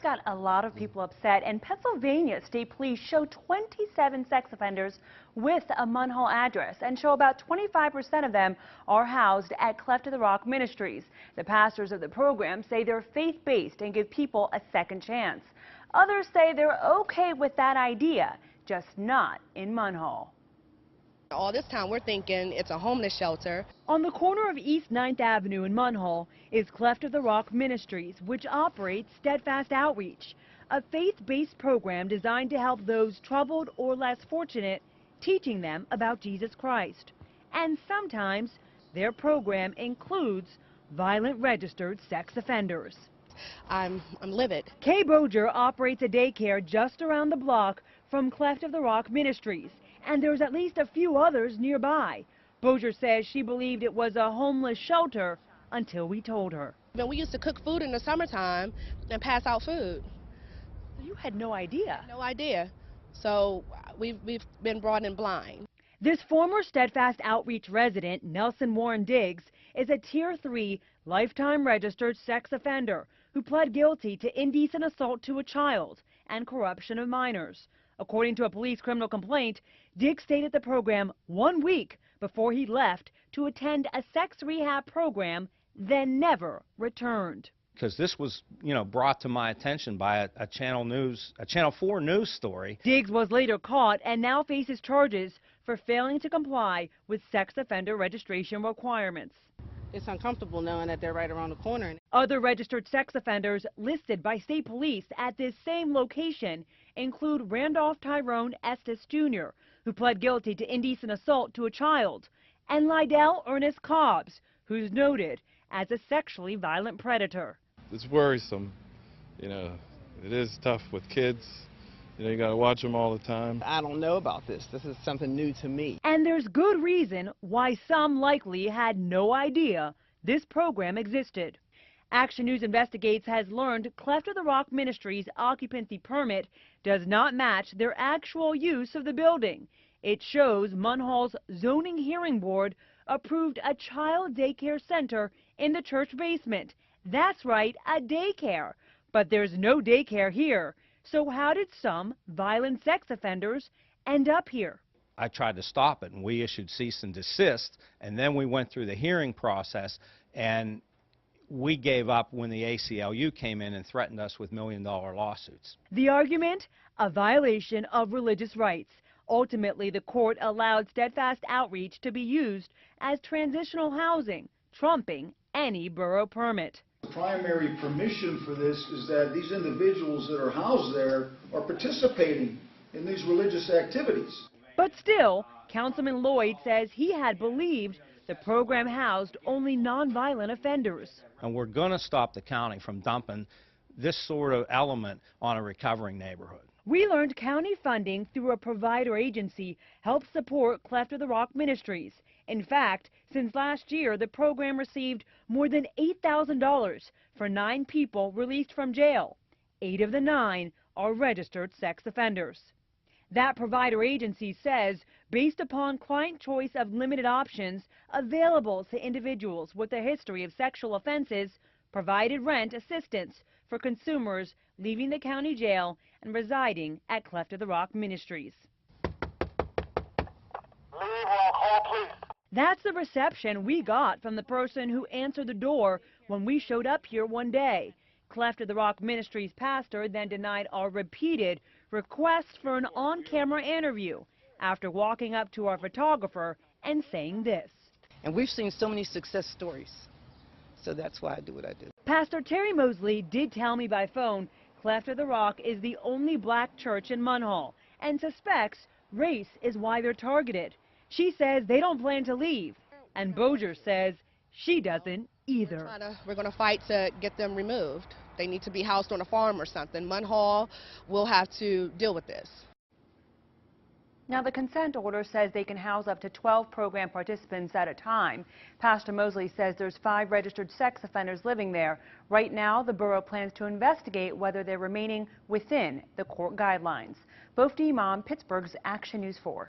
has got a lot of people upset, and Pennsylvania State Police show 27 sex offenders with a Munhall address and show about 25% of them are housed at Cleft of the Rock Ministries. The pastors of the program say they're faith-based and give people a second chance. Others say they're okay with that idea, just not in Munhall. All this time we're thinking it's a homeless shelter. On the corner of East 9th Avenue in Munhall is Cleft of the Rock Ministries, which operates Steadfast Outreach, a faith-based program designed to help those troubled or less fortunate, teaching them about Jesus Christ. And sometimes their program includes violent registered sex offenders. I'm livid. Kay Boger operates a daycare just around the block from Cleft of the Rock Ministries, and there's at least a few others nearby. Boger says she believed it was a homeless shelter until we told her. We used to cook food in the summertime and pass out food. So you had no idea? No idea. So we've been brought in blind. This former Steadfast Outreach resident, Nelson Warren Diggs, is a Tier 3 lifetime registered sex offender who pled guilty to indecent assault to a child and corruption of minors. According to a police criminal complaint, Diggs stayed at the program 1 week before he left to attend a sex rehab program, then never returned. Because this was, brought to my attention by a Channel 4 news story. Diggs was later caught and now faces charges for failing to comply with sex offender registration requirements. It's uncomfortable knowing that they're right around the corner. Other registered sex offenders listed by state police at this same location include Randolph Tyrone Estes Jr., who pled guilty to indecent assault to a child, and Lydell Ernest Cobbs, who's noted as a sexually violent predator. It's worrisome. It is tough with kids. You got to watch them all the time. I don't know about this. This is something new to me. And there's good reason why some likely had no idea this program existed. Action News Investigates has learned Cleft of the Rock Ministries' occupancy permit does not match their actual use of the building. It shows Munhall's Zoning Hearing Board approved a child daycare center in the church basement. That's right, a daycare. But there's no daycare here. So how did some violent sex offenders end up here? I tried to stop it, and we issued cease and desist, and then we went through the hearing process, and we gave up when the ACLU came in and threatened us with million-dollar lawsuits. The argument? A violation of religious rights. Ultimately, the court allowed Steadfast Outreach to be used as transitional housing, trumping any borough permit. The primary permission for this is that these individuals that are housed there are participating in these religious activities. But still, Councilman Lloyd says he had believed the program housed only nonviolent offenders. And we're going to stop the county from dumping this sort of element on a recovering neighborhood. We learned county funding through a provider agency helps support Cleft of the Rock Ministries. In fact, since last year, the program received more than $8,000 for 9 people released from jail. 8 of the 9 are registered sex offenders. That provider agency says, based upon client choice of limited options available to individuals with a history of sexual offenses, provided rent assistance for consumers leaving the county jail and residing at Cleft of the Rock Ministries. That's the reception we got from the person who answered the door when we showed up here one day. Cleft of the Rock Ministries pastor then denied our repeated requests for an on-camera interview after walking up to our photographer and saying this. And we've seen so many success stories, so that's why I do what I do. Pastor Terry Mosley did tell me by phone Cleft of the Rock is the only black church in Munhall and suspects race is why they're targeted. She says they don't plan to leave, and Boger says she doesn't either. We're going to fight to get them removed. They need to be housed on a farm or something. Munhall will have to deal with this. Now, the consent order says they can house up to 12 program participants at a time. Pastor Mosley says there's 5 registered sex offenders living there. Right now, the borough plans to investigate whether they're remaining within the court guidelines. Bofti Imam, Pittsburgh's Action News 4.